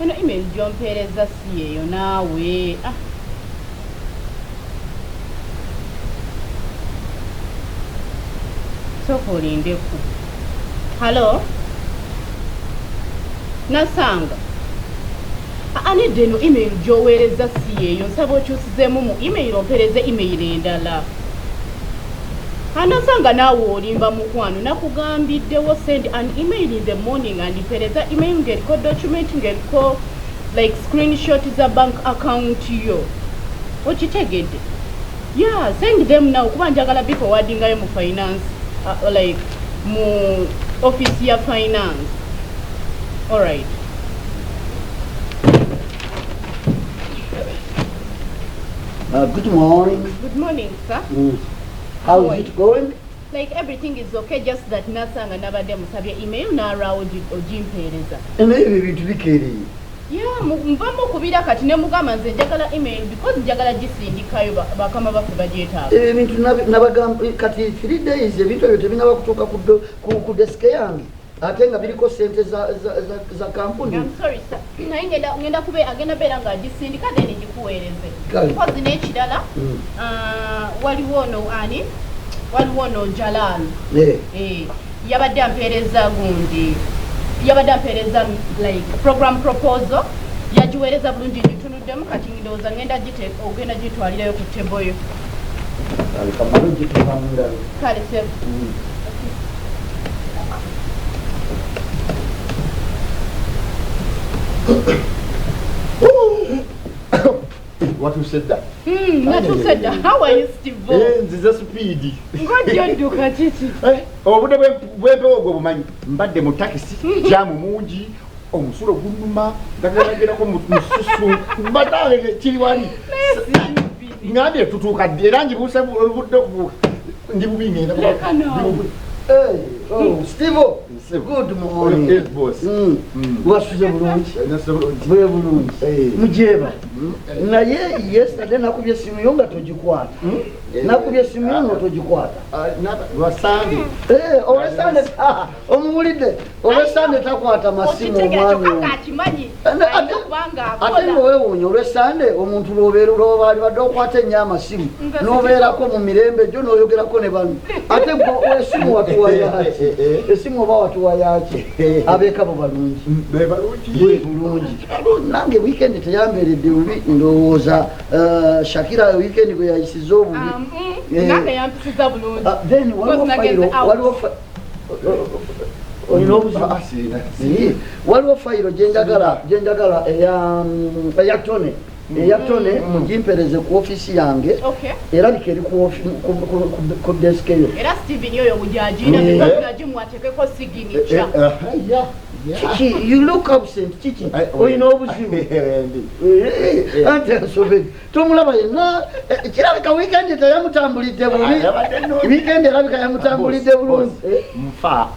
eno email gyompeereza si yeeyo naawe. Sooka olindeku. Halo Nasanga, anidde eno email gy'oweereza si yeeyo, nsaba okyusizeemu mu email ompeereze email endala. Nasanga naawe olimba mukwano, nakugambiddewo send an email in the morning and mpeereza email ng'eriko document ng'eriko like screenshot za bank account yo. Okitegedde? Yeah, send them now kuba njagala biforwardingayo mu finance, like mu office ya finance. All right. Good morning. Good morning, sir. How is it going? Like everything is okay, just that Nasanga nabadde musabye email narawo ogimpeereza. Ebyo ebintu bikeereye. Yeah, mvamu okubira kati ne mugamba nze njagala email because njagala gisindikayo bakama baffe bagyetaaga. Ebintu nabagamba kati 3 days ebintu ebyo tebinaba kutuuka ku desk yange. Ate nga biriko sente za kampuni. I'm sorry sir. Naye ngenda kube agenda beera nga gisindika then gikuweereze. Because n'ekirala waliwo no Jalal. Yabadde ampeereza gundi. Yabadde ampeereza like program proposal. Yagiweereza bulungi gitunuddemu kati ndowooza ogenda gitwalirayo ku table yo. Kale sir. What you said that? What you said that? How are you, Steve? This is speedy. What do you do, Kachiti? Obude bwempewo gwe bumanyi mbadde mu taxi jamu mungi omusulo gunuma ndagerako mususu mbadde kiri wani ngambye tutuuka ddi era njibuuse olubudde okubuuka ndi bubi ngenda Hey, oh, Steve. Good morning. Yes, boss. Wasuze bulungi. Bwe bulungi. Mujeba. Naye yesterday nakubye simu yo nga togikwata. Nakubye simu yo nga togikwata. Wasande. Olwesande omubulidde. Olwesande takwata masimu omwami. Ate weewuunya olwesande omuntu lwobaali badde okwata ennyo amasimu n'obeerako mu mirembe gyo n'oyogerako ne bano. Ate esimu watuwa yaki? Esimu oba watuwa yaki? Abeeka bo balungi. Bulungi. Nange weekend teyambeeredde bubi ndowooza Shakira weekend gwe yayisiza obubi. Nange yampisiza bulungi. Then waliwo fayiro gyenjagala eya Tone. Eyatone mugimpereze ku ofisi yange. Erabika eri ku desk yo. Era Steven yoyo mujajira mwatekeko signature. Chichi, you look absent, Chichi. Oyina obuzibu. Ante asobedi. Tomulaba yenna kirabika weekend teyamutambulidde bubi. Weekend erabika yamutambulidde bulungi. Mfa.